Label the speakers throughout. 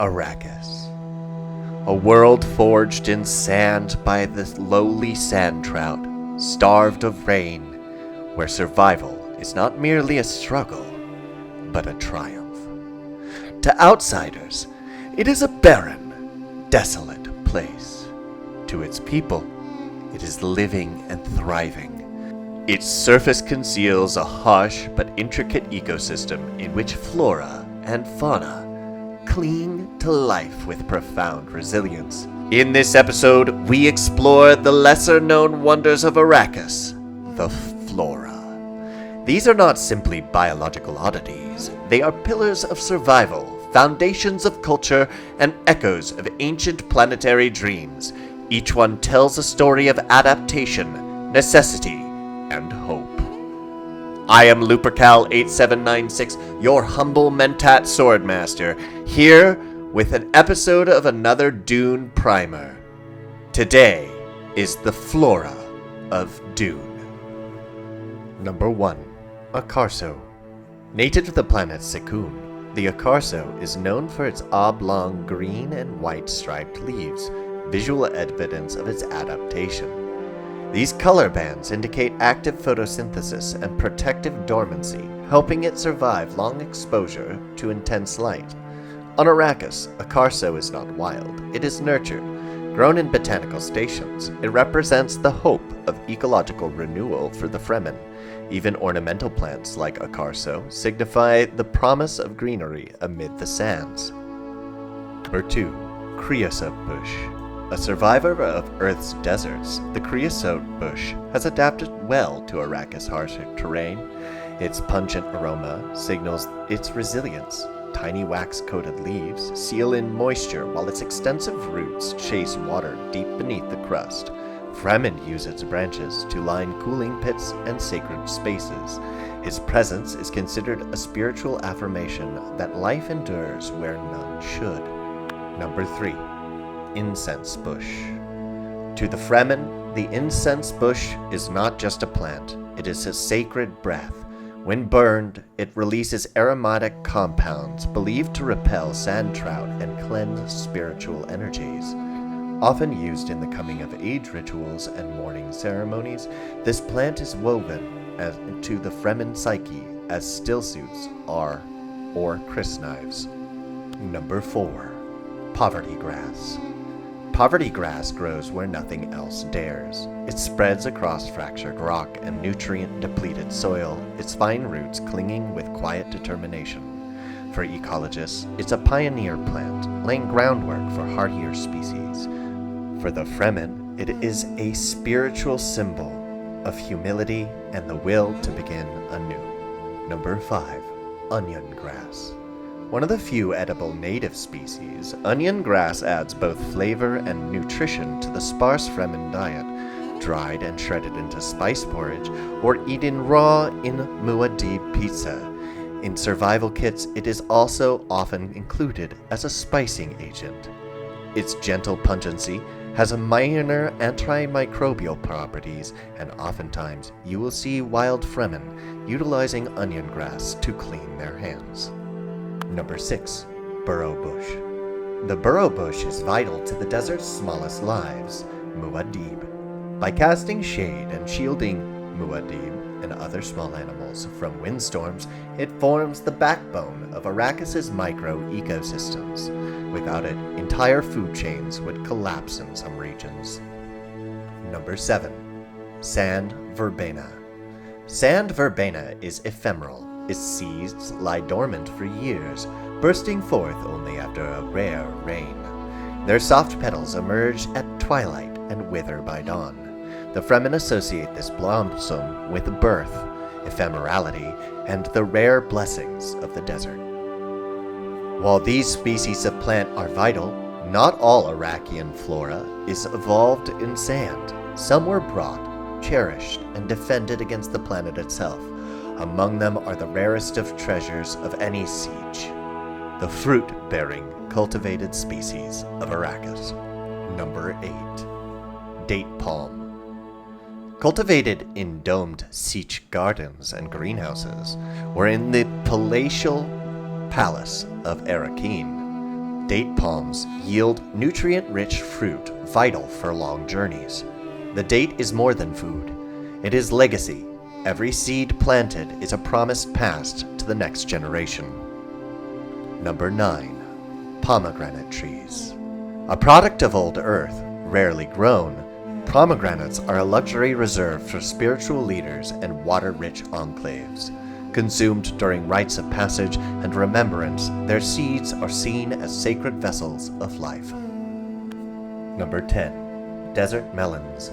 Speaker 1: Arrakis. A world forged in sand by the lowly sand trout, starved of rain, where survival is not merely a struggle, but a triumph. To outsiders, it is a barren, desolate place. To its people, it is living and thriving. Its surface conceals a harsh but intricate ecosystem in which flora and fauna cling to life with profound resilience. In this episode, we explore the lesser-known wonders of Arrakis, the flora. These are not simply biological oddities. They are pillars of survival, foundations of culture, and echoes of ancient planetary dreams. Each one tells a story of adaptation, necessity, and hope. I am Lupercal8796, your humble Mentat Swordmaster, here with an episode of another Dune primer. Today is the Flora of Dune. Number 1. Acarso. Native to the planet Sekun, the Acarso is known for its oblong green and white striped leaves, visual evidence of its adaptation. These color bands indicate active photosynthesis and protective dormancy, helping it survive long exposure to intense light. On Arrakis, Acarso is not wild, it is nurtured. Grown in botanical stations, it represents the hope of ecological renewal for the Fremen. Even ornamental plants like Acarso signify the promise of greenery amid the sands. Number 2. Creasso Bush. A survivor of Earth's deserts, the Creasso Bush has adapted well to Arrakis' harsh terrain. Its pungent aroma signals its resilience. Tiny wax-coated leaves seal in moisture while its extensive roots chase water deep beneath the crust. Fremen use its branches to line cooling pits and sacred spaces. Its presence is considered a spiritual affirmation that life endures where none should. Number 3. Incense Bush. To the Fremen, the incense bush is not just a plant, it is a sacred breath. When burned, it releases aromatic compounds believed to repel sand trout and cleanse spiritual energies. Often used in the coming-of-age rituals and mourning ceremonies, this plant is woven to the Fremen psyche as stillsuits are or crysknives. Number 4. Poverty Grass. Poverty grass grows where nothing else dares. It spreads across fractured rock and nutrient-depleted soil, its fine roots clinging with quiet determination. For ecologists, it's a pioneer plant, laying groundwork for hardier species. For the Fremen, it is a spiritual symbol of humility and the will to begin anew. Number 5. Onion Grass. One of the few edible native species, onion grass adds both flavor and nutrition to the sparse Fremen diet, dried and shredded into spice porridge, or eaten raw in muad'Dib pizza. In survival kits, it is also often included as a spicing agent. Its gentle pungency has a minor antimicrobial properties, and oftentimes you will see wild Fremen utilizing onion grass to clean their hands. Number 6. Burrow Bush. The Burrow Bush is vital to the desert's smallest lives, muad'Dib. By casting shade and shielding muad'Dib and other small animals from windstorms, it forms the backbone of Arrakis' micro-ecosystems. Without it, entire food chains would collapse in some regions. Number 7. Sand verbena. Sand verbena is ephemeral. Its seeds lie dormant for years, bursting forth only after a rare rain. Their soft petals emerge at twilight and wither by dawn. The Fremen associate this blossom with birth, ephemerality, and the rare blessings of the desert. While these species of plant are vital, not all Arakian flora is evolved in sand. Some were brought, cherished, and defended against the planet itself. Among them are the rarest of treasures of any siege, the fruit-bearing cultivated species of Arrakis. Number 8. Date Palm. Cultivated in domed siege gardens and greenhouses, or in the palatial palace of Arrakeen, date palms yield nutrient-rich fruit vital for long journeys. The date is more than food. It is legacy. Every seed planted is a promise passed to the next generation. Number 9. Pomegranate trees. A product of old Earth, rarely grown, pomegranates are a luxury reserved for spiritual leaders and water-rich enclaves. Consumed during rites of passage and remembrance, their seeds are seen as sacred vessels of life. Number 10. Desert melons.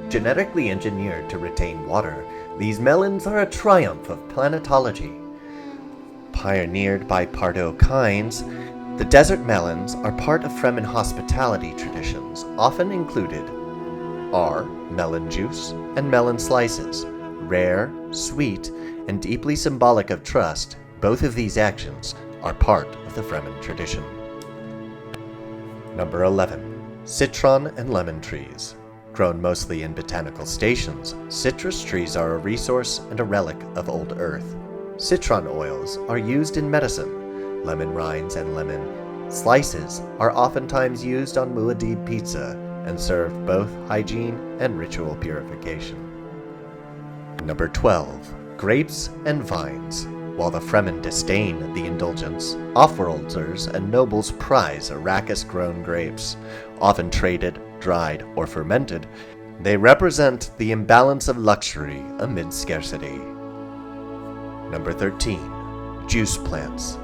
Speaker 1: Genetically engineered to retain water, these melons are a triumph of planetology. Pioneered by Pardot Kynes, the desert melons are part of Fremen hospitality traditions. Often included are melon juice and melon slices. Rare, sweet, and deeply symbolic of trust, both of these actions are part of the Fremen tradition. Number 11. Citron and lemon trees. Grown mostly in botanical stations, citrus trees are a resource and a relic of old Earth. Citron oils are used in medicine. Lemon rinds and lemon slices are oftentimes used on muad'Dib pizza and serve both hygiene and ritual purification. Number 12. Grapes and vines. While the Fremen disdain the indulgence, offworlders and nobles prize Arrakis-grown grapes. Often traded, dried, or fermented, they represent the imbalance of luxury amid scarcity. Number 13. Juice plants.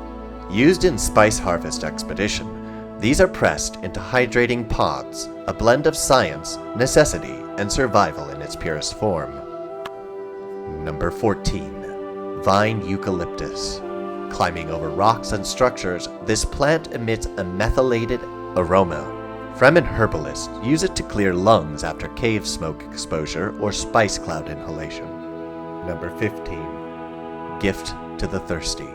Speaker 1: Used in spice harvest expedition, these are pressed into hydrating pods, a blend of science, necessity, and survival in its purest form. Number 14. Vine eucalyptus. Climbing over rocks and structures, this plant emits a methylated aroma. Fremen herbalists use it to clear lungs after cave smoke exposure or spice cloud inhalation. Number 15. Gift to the thirsty.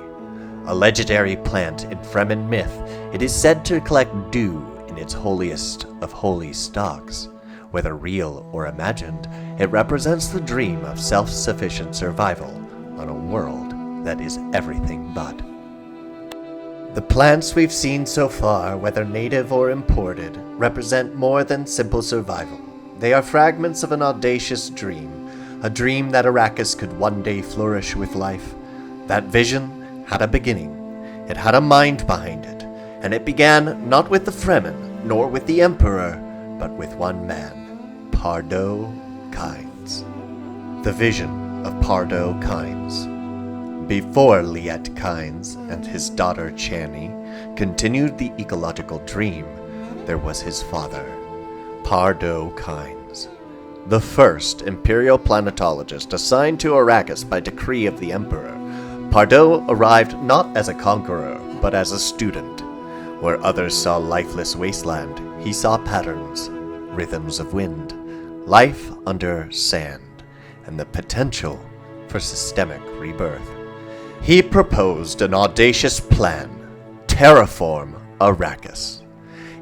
Speaker 1: A legendary plant in Fremen myth, it is said to collect dew in its holiest of holy stalks. Whether real or imagined, it represents the dream of self-sufficient survival on a world that is everything but. The plants we've seen so far, whether native or imported, represent more than simple survival. They are fragments of an audacious dream, a dream that Arrakis could one day flourish with life. That vision had a beginning. It had a mind behind it, and it began not with the Fremen, nor with the Emperor, but with one man, Pardot Kynes. The vision of Pardot Kynes. Before Liet-Kynes and his daughter Chani continued the ecological dream, there was his father, Pardot Kynes, the first Imperial planetologist assigned to Arrakis by decree of the Emperor. Pardot arrived not as a conqueror, but as a student. Where others saw lifeless wasteland, he saw patterns, rhythms of wind, life under sand, and the potential for systemic rebirth. He proposed an audacious plan: terraform Arrakis.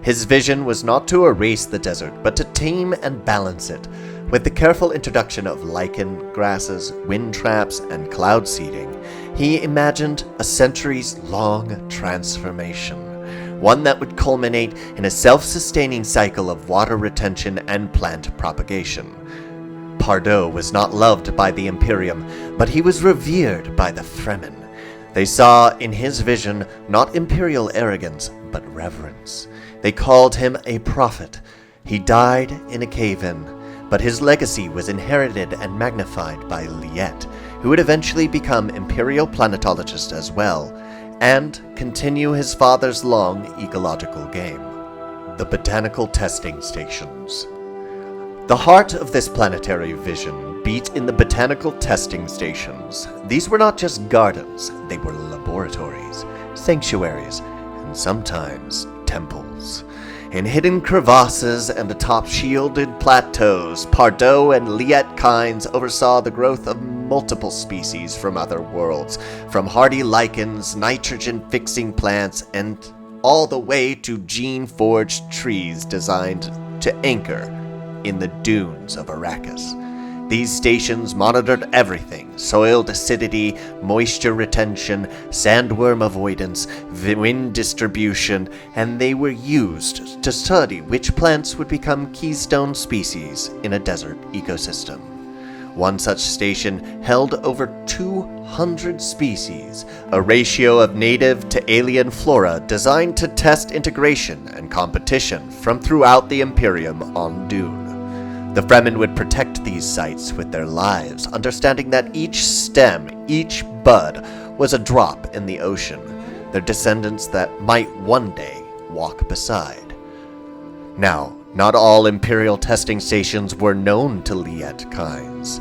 Speaker 1: His vision was not to erase the desert, but to tame and balance it, with the careful introduction of lichen, grasses, wind traps, and cloud seeding. He imagined a centuries-long transformation, one that would culminate in a self-sustaining cycle of water retention and plant propagation. Pardot was not loved by the Imperium, but he was revered by the Fremen. They saw in his vision not imperial arrogance, but reverence. They called him a prophet. He died in a cave-in, but his legacy was inherited and magnified by Liet, who would eventually become Imperial planetologist as well, and continue his father's long ecological game. The Botanical Testing Stations. The heart of this planetary vision beat in the Botanical Testing Stations. These were not just gardens, they were laboratories, sanctuaries, and sometimes temples. In hidden crevasses and atop shielded plateaus, Pardot and Liet-Kynes oversaw the growth of multiple species from other worlds, from hardy lichens, nitrogen-fixing plants, and all the way to gene-forged trees designed to anchor in the dunes of Arrakis. These stations monitored everything: soil acidity, moisture retention, sandworm avoidance, wind distribution, and they were used to study which plants would become keystone species in a desert ecosystem. One such station held over 200 species, a ratio of native to alien flora designed to test integration and competition from throughout the Imperium on Dune. The Fremen would protect these sites with their lives, understanding that each stem, each bud, was a drop in the ocean, their descendants that might one day walk beside. Now, not all Imperial testing stations were known to Liet-Kynes.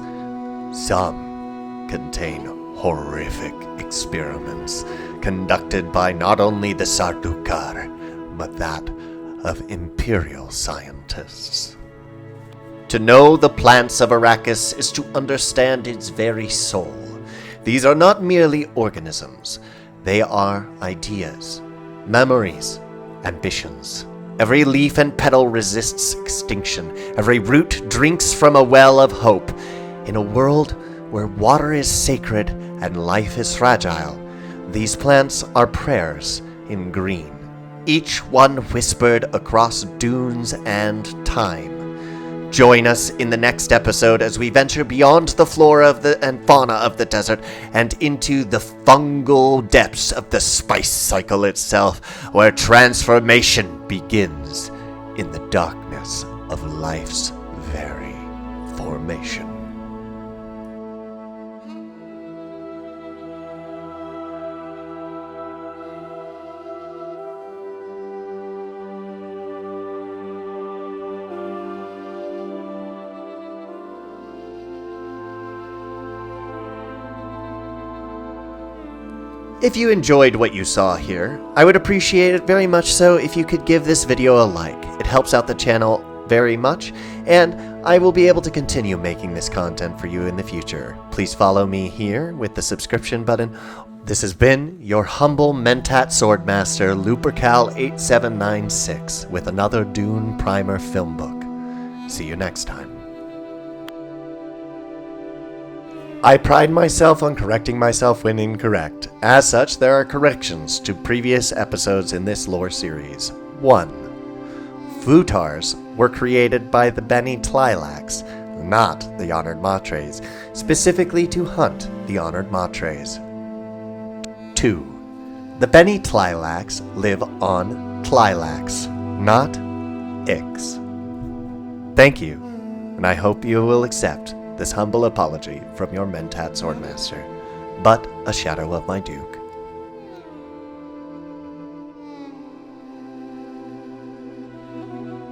Speaker 1: Some contain horrific experiments conducted by not only the Sardaukar, but that of Imperial scientists. To know the plants of Arrakis is to understand its very soul. These are not merely organisms. They are ideas, memories, ambitions. Every leaf and petal resists extinction. Every root drinks from a well of hope. In a world where water is sacred and life is fragile, these plants are prayers in green, each one whispered across dunes and time. Join us in the next episode as we venture beyond the flora and fauna of the desert and into the fungal depths of the spice cycle itself, where transformation begins in the darkness of life's very formation. If you enjoyed what you saw here, I would appreciate it very much so if you could give this video a like. It helps out the channel very much, and I will be able to continue making this content for you in the future. Please follow me here with the subscription button. This has been your humble Mentat Swordmaster, Lupercal8796, with another Dune Primer film book. See you next time. I pride myself on correcting myself when incorrect. As such, there are corrections to previous episodes in this lore series. 1. Futars were created by the Bene Tleilax, not the Honored Matres, specifically to hunt the Honored Matres. 2. The Bene Tleilax live on Tleilax, not Ix. Thank you, and I hope you will accept this humble apology from your Mentat Swordmaster, but a shadow of my Duke.